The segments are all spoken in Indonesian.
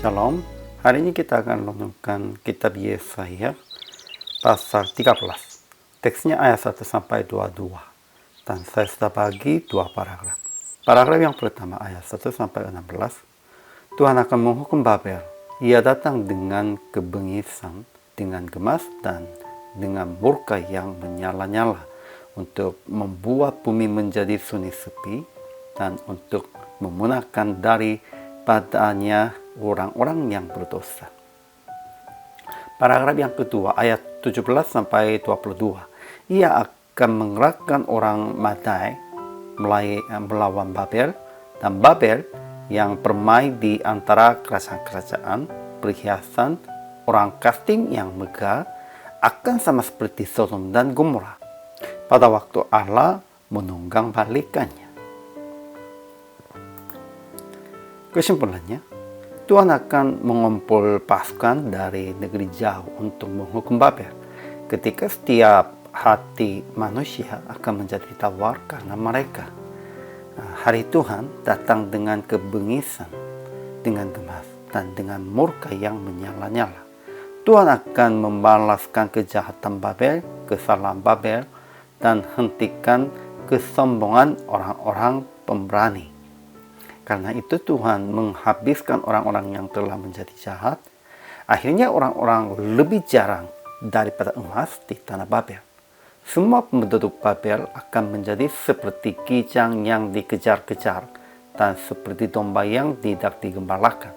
Shalom, hari ini kita akan renungkan kitab Yesaya pasal 13. Teksnya ayat 1 sampai 22. Dan saya sudah bagi dua paragraf. Paragraf yang pertama ayat 1 sampai 16. Tuhan akan menghukum Babel. Ia datang dengan kebengisan, dengan gemas dan dengan murka yang menyala-nyala untuk membuat bumi menjadi sunyi sepi dan untuk memunahkan daripadanya orang-orang yang berdosa. Paragraf yang kedua ayat 17 sampai 22. Ia akan mengerahkan orang Madai melawan Babel, dan Babel yang bermain di antara kerajaan-kerajaan perhiasan orang Kastim yang megah akan sama seperti Sodom dan Gomora pada waktu Allah menunggang balikannya. Kesimpulannya, Tuhan akan mengumpul pasukan dari negeri jauh untuk menghukum Babel. Ketika setiap hati manusia akan menjadi tawar karena mereka. Hari Tuhan datang dengan kebengisan, dengan gemas, dan dengan murka yang menyala-nyala. Tuhan akan membalaskan kejahatan Babel, kesalahan Babel, dan hentikan kesombongan orang-orang pemberani. Karena itu Tuhan menghabiskan orang-orang yang telah menjadi jahat. Akhirnya orang-orang lebih jarang daripada emas di tanah Babel. Semua penduduk Babel akan menjadi seperti kijang yang dikejar-kejar dan seperti domba yang tidak digembalakan.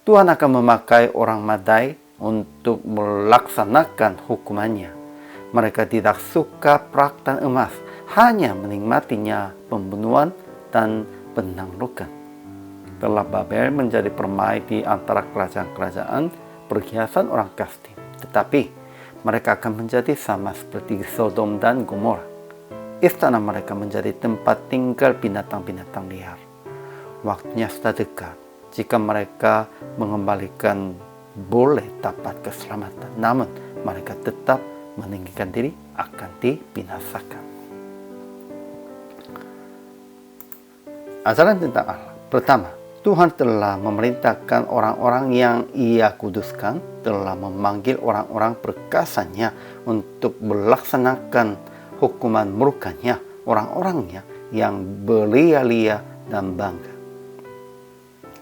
Tuhan akan memakai orang Madai untuk melaksanakan hukumannya. Mereka tidak suka perak dan emas, hanya menikmatinya pembunuhan dan penaklukan. Telah Babel menjadi permai di antara kerajaan-kerajaan perhiasan orang Kastim. Tetapi mereka akan menjadi sama seperti Sodom dan Gomora. Istana mereka menjadi tempat tinggal binatang-binatang liar. Waktunya sudah dekat jika mereka mengembalikan boleh dapat keselamatan. Namun mereka tetap meninggikan diri akan dibinasakan. Ajaran tentang Allah. Pertama, Tuhan telah memerintahkan orang-orang yang Ia kuduskan, telah memanggil orang-orang perkasanya untuk melaksanakan hukuman murkanya, orang-orangnya yang belia-lia dan bangga.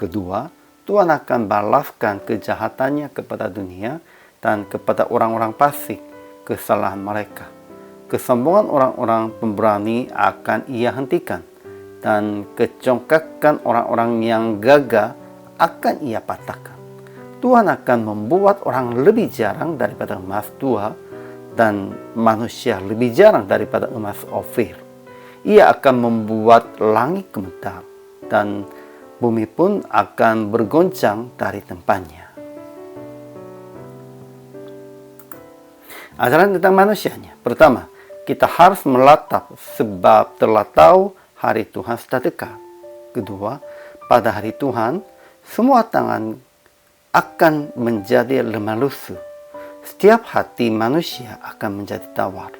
Kedua, Tuhan akan balaskan kejahatannya kepada dunia dan kepada orang-orang fasik kesalahan mereka. Kesombongan orang-orang pemberani akan Ia hentikan, dan kecongkakan orang-orang yang gagah akan Ia patahkan. Tuhan akan membuat orang lebih jarang daripada emas tua dan manusia lebih jarang daripada emas Ofir. Ia akan membuat langit gemetar dan bumi pun akan bergoncang dari tempatnya. Ajaran tentang manusianya. Pertama, kita harus melatap sebab telah tahu hari Tuhan sudah dekat. Kedua, pada hari Tuhan, semua tangan akan menjadi lemah lusuh. Setiap hati manusia akan menjadi tawar.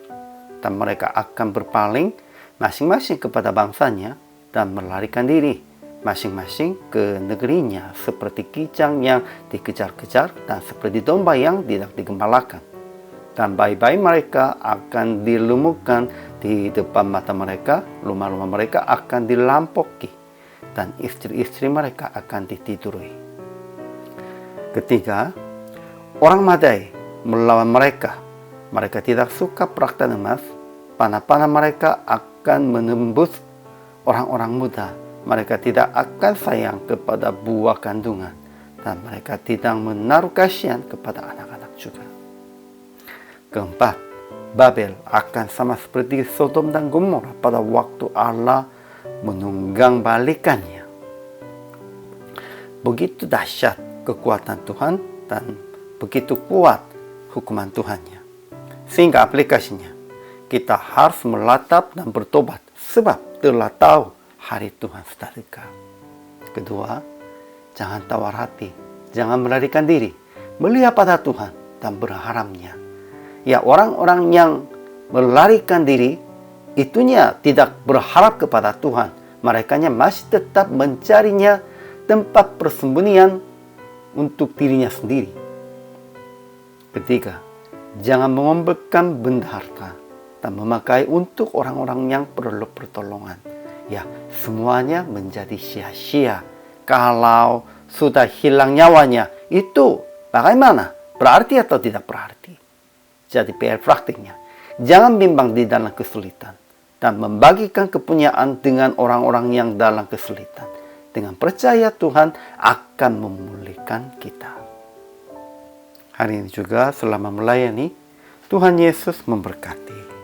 Dan mereka akan berpaling masing-masing kepada bangsanya dan melarikan diri masing-masing ke negerinya seperti kijang yang dikejar-kejar dan seperti domba yang tidak digembalakan. Dan bayi-bayi mereka akan dilumpuhkan di depan mata mereka, rumah-rumah mereka akan dilampoki, dan istri-istri mereka akan ditiduri. Ketiga, orang Madai melawan mereka. Mereka tidak suka perak dan emas. Panah-panah mereka akan menembus orang-orang muda. Mereka tidak akan sayang kepada buah kandungan, dan mereka tidak menaruh kasihan kepada anak-anak juga. Keempat, Babel akan sama seperti Sodom dan Gomora pada waktu Allah menunggang balikannya. Begitu dahsyat kekuatan Tuhan dan begitu kuat hukuman Tuhannya. Sehingga aplikasinya, kita harus melatap dan bertobat sebab telah tahu hari Tuhan sudah dekat. Kedua, jangan tawar hati, jangan melarikan diri, melihat pada Tuhan dan berharapnya. Ya, orang-orang yang melarikan diri itunya tidak berharap kepada Tuhan. Mereka masih tetap mencarinya tempat persembunyian untuk dirinya sendiri. Ketiga, jangan mengumpulkan benda harta dan memakai untuk orang-orang yang perlu pertolongan. Ya, semuanya menjadi sia-sia kalau sudah hilang nyawanya. Itu bagaimana? Berarti atau tidak berarti? Jadi PR praktiknya, jangan bimbang di dalam kesulitan dan membagikan kepunyaan dengan orang-orang yang dalam kesulitan. Dengan percaya Tuhan akan memulihkan kita. Hari ini juga selama melayani, Tuhan Yesus memberkati.